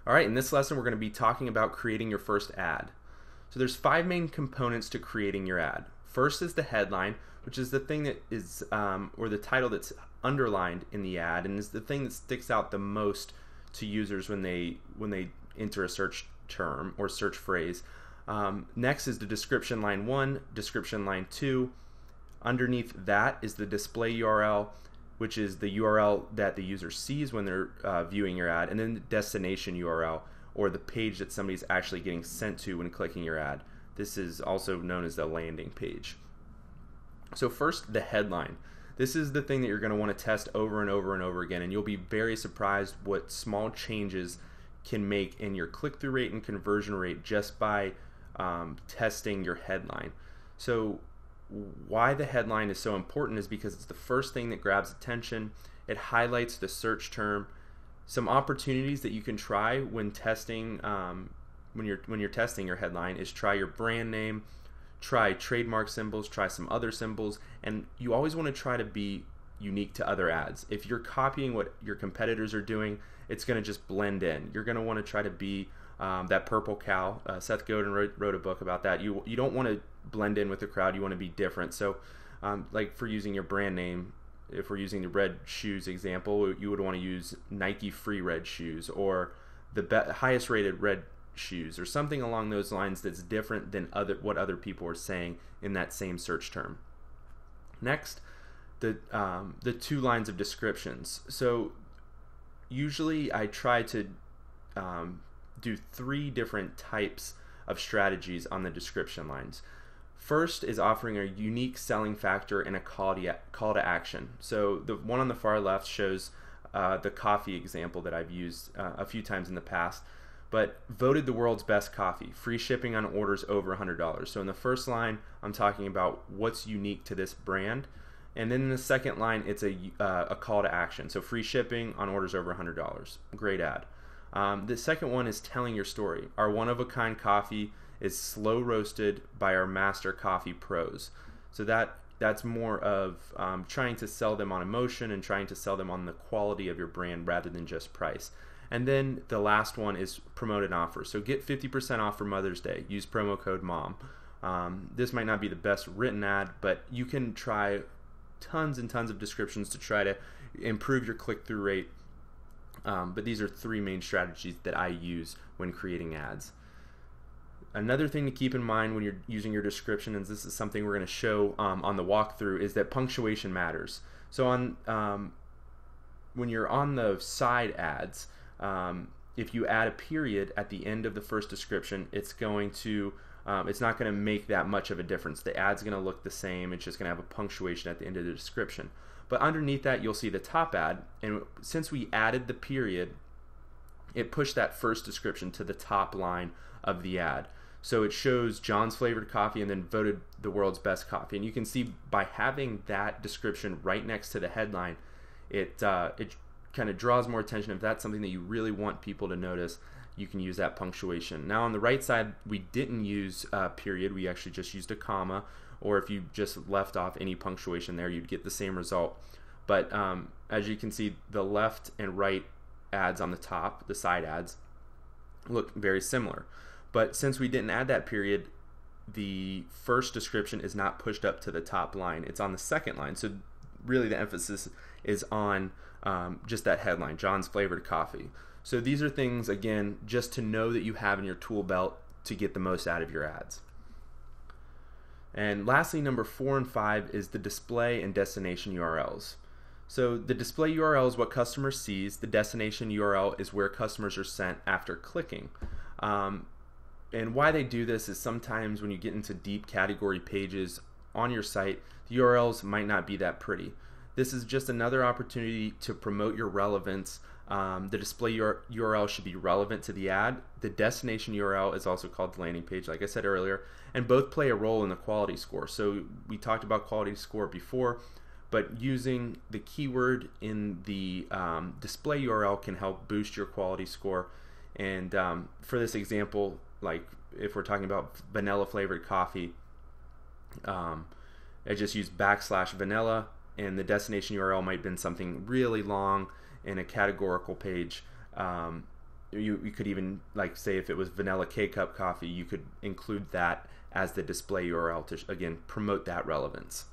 All right, in this lesson we're going to be talking about creating your first ad. So there's 5 main components to creating your ad. First is the headline, which is the thing that is, or the title that's underlined in the ad, and is the thing that sticks out the most to users when they enter a search term or search phrase. Next is the description line 1, description line 2. Underneath that is the display URL, which is the URL that the user sees when they're viewing your ad, and then the destination URL, or the page that somebody's actually getting sent to when clicking your ad. This is also known as the landing page. So first, the headline. This is the thing that you're going to want to test over and over and over again, and you'll be very surprised what small changes can make in your click-through rate and conversion rate just by testing your headline. So why the headline is so important is because it's the first thing that grabs attention. It highlights the search term. Some opportunities that you can try when testing, when you're testing your headline, is try your brand name, try trademark symbols, try some other symbols, and you always want to try to be unique to other ads. If you're copying what your competitors are doing, it's going to just blend in. You're going to want to try to be that purple cow. Seth Godin wrote a book about that. You don't want to blend in with the crowd. You want to be different. So like for using your brand name, if we're using the red shoes example, you would want to use Nike Free Red Shoes, or the highest rated red shoes, or something along those lines that's different than what other people are saying in that same search term. Next, the 2 lines of descriptions. So usually I try to do 3 different types of strategies on the description lines. First is offering a unique selling factor and a call to action. So the one on the far left shows the coffee example that I've used a few times in the past, but voted the world's best coffee, free shipping on orders over $100. So in the first line, I'm talking about what's unique to this brand. And then in the second line, it's a call to action. So free shipping on orders over $100. Great ad. The second one is telling your story. Our one-of-a-kind coffee is slow roasted by our master coffee pros. So that's more of trying to sell them on emotion and trying to sell them on the quality of your brand rather than just price. And then the last one is promote an offer. So get 50% off for Mother's Day. Use promo code MOM. This might not be the best written ad, but you can try tons and tons of descriptions to try to improve your click-through rate. But these are 3 main strategies that I use when creating ads. Another thing to keep in mind when you're using your description, and this is something we're going to show on the walkthrough, is that punctuation matters. So when you're on the side ads, if you add a period at the end of the first description, it's not going to make that much of a difference. The ad's going to look the same. It's just going to have a punctuation at the end of the description. But underneath that, you'll see the top ad, and since we added the period, it pushed that first description to the top line of the ad. So it shows John's flavored coffee and then voted the world's best coffee. And you can see by having that description right next to the headline, it kind of draws more attention. If that's something that you really want people to notice, you can use that punctuation. Now on the right side, we didn't use a period. We actually just used a comma, or if you just left off any punctuation there, you'd get the same result. But as you can see, the left and right ads on the top, the side ads, look very similar. But since we didn't add that period, the first description is not pushed up to the top line. It's on the second line. So really the emphasis is on just that headline, John's flavored coffee. So these are things, again, just to know that you have in your tool belt to get the most out of your ads. And lastly, number 4 and 5 is the display and destination URLs. So the display URL is what customer sees. The destination URL is where customers are sent after clicking. And why they do this is sometimes when you get into deep category pages on your site, the URLs might not be that pretty. This is just another opportunity to promote your relevance. The display URL should be relevant to the ad. The destination URL is also called the landing page, like I said earlier, and both play a role in the quality score. So we talked about quality score before, but using the keyword in the display URL can help boost your quality score. And for this example, like if we're talking about vanilla flavored coffee, I just use \vanilla, and the destination URL might have been something really long in a categorical page. you could even, like, say if it was vanilla K-cup coffee, you could include that as the display URL to again promote that relevance.